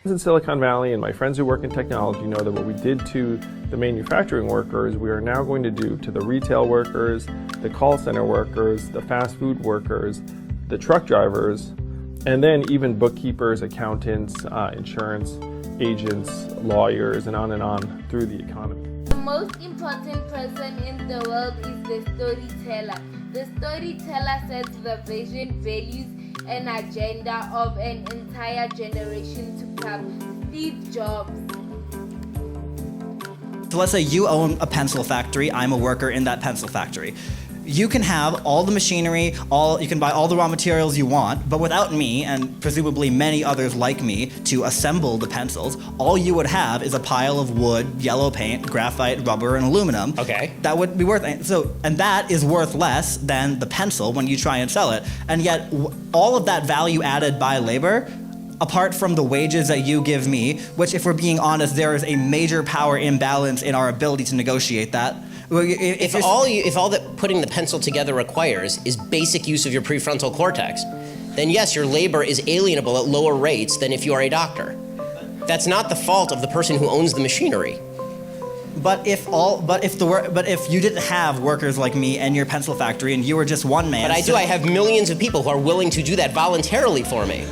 In Silicon Valley and my friends who work in technology know that what we did to the manufacturing workers, we are now going to do to the retail workers, the call center workers, the fast food workers, the truck drivers, and then even bookkeepers, accountants, insurance agents, lawyers, and on through the economy. The most important person in the world is the storyteller. The storyteller sets the vision, values, and agenda of an entire generation to come. Steve Jobs. So let's say you own a pencil factory, I'm a worker in that pencil factory. You can have all the machinery, you can buy all the raw materials you want, but without me, and presumably many others like me, to assemble the pencils, all you would have is a pile of wood, yellow paint, graphite, rubber, and aluminum. Okay. That would be worth, and that is worth less than the pencil when you try and sell it. And yet, all of that value added by labor, apart from the wages that you give me, which if we're being honest, there is a major power imbalance in our ability to negotiate that. If all that putting the pencil together requires is basic use of your prefrontal cortex, then yes, your labor is alienable at lower rates than if you are a doctor. That's not the fault of the person who owns the machinery. But if you didn't have workers like me and your pencil factory and you were just one man. But I have millions of people who are willing to do that voluntarily for me.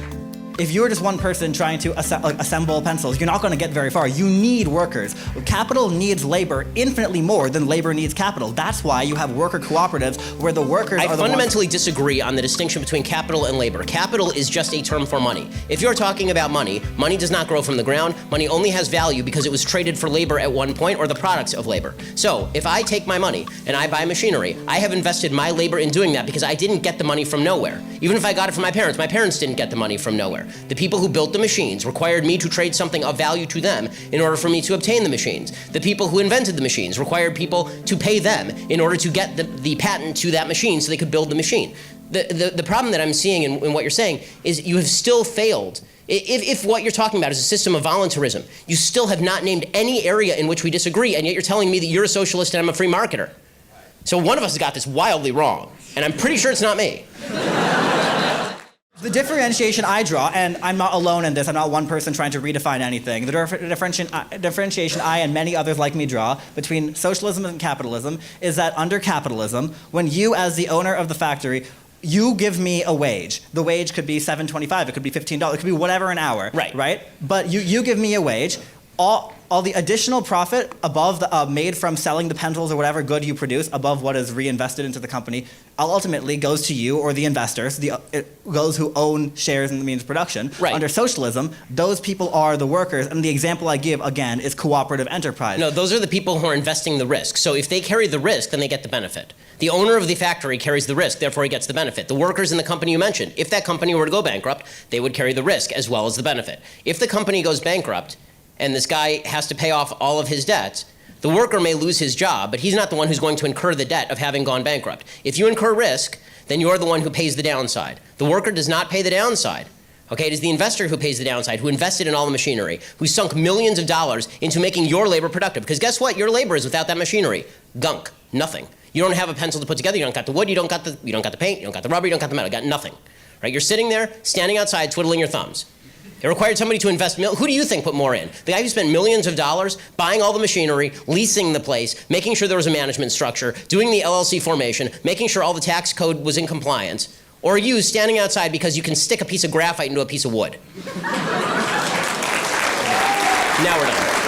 If you're just one person trying to assemble pencils, you're not going to get very far. You need workers. Capital needs labor infinitely more than labor needs capital. That's why you have worker cooperatives where the workers are the ones... I fundamentally disagree on the distinction between capital and labor. Capital is just a term for money. If you're talking about money, money does not grow from the ground. Money only has value because it was traded for labor at one point or the products of labor. So if I take my money and I buy machinery, I have invested my labor in doing that because I didn't get the money from nowhere. Even if I got it from my parents didn't get the money from nowhere. The people who built the machines required me to trade something of value to them in order for me to obtain the machines. The people who invented the machines required people to pay them in order to get the patent to that machine so they could build the machine. The problem that I'm seeing in what you're saying is you have still failed. If what you're talking about is a system of voluntarism, you still have not named any area in which we disagree, and yet you're telling me that you're a socialist and I'm a free marketer. So one of us has got this wildly wrong, and I'm pretty sure it's not me. The differentiation I draw, and I'm not alone in this, I'm not one person trying to redefine anything. The differentiation I and many others like me draw between socialism and capitalism is that under capitalism, when you as the owner of the factory, you give me a wage. The wage could be $7.25, it could be $15, it could be whatever an hour, right? But you give me a wage. All the additional profit above made from selling the pencils or whatever good you produce above what is reinvested into the company ultimately goes to you or the investors, those who own shares in the means of production. Right. Under socialism, those people are the workers, and the example I give, again, is cooperative enterprise. No, those are the people who are investing the risk. So if they carry the risk, then they get the benefit. The owner of the factory carries the risk, therefore he gets the benefit. The workers in the company you mentioned, if that company were to go bankrupt, they would carry the risk as well as the benefit. If the company goes bankrupt, and this guy has to pay off all of his debts, the worker may lose his job, but he's not the one who's going to incur the debt of having gone bankrupt. If you incur risk, then you're the one who pays the downside. The worker does not pay the downside. Okay, it is the investor who pays the downside, who invested in all the machinery, who sunk millions of dollars into making your labor productive. Because guess what? Your labor is without that machinery. Gunk. Nothing. You don't have a pencil to put together. You don't got the wood. You don't got the paint. You don't got the rubber. You don't got the metal. You got nothing. Right? You're sitting there, standing outside, twiddling your thumbs. It required somebody to invest. Who do you think put more in? The guy who spent millions of dollars buying all the machinery, leasing the place, making sure there was a management structure, doing the LLC formation, making sure all the tax code was in compliance, or you standing outside because you can stick a piece of graphite into a piece of wood? Now we're done.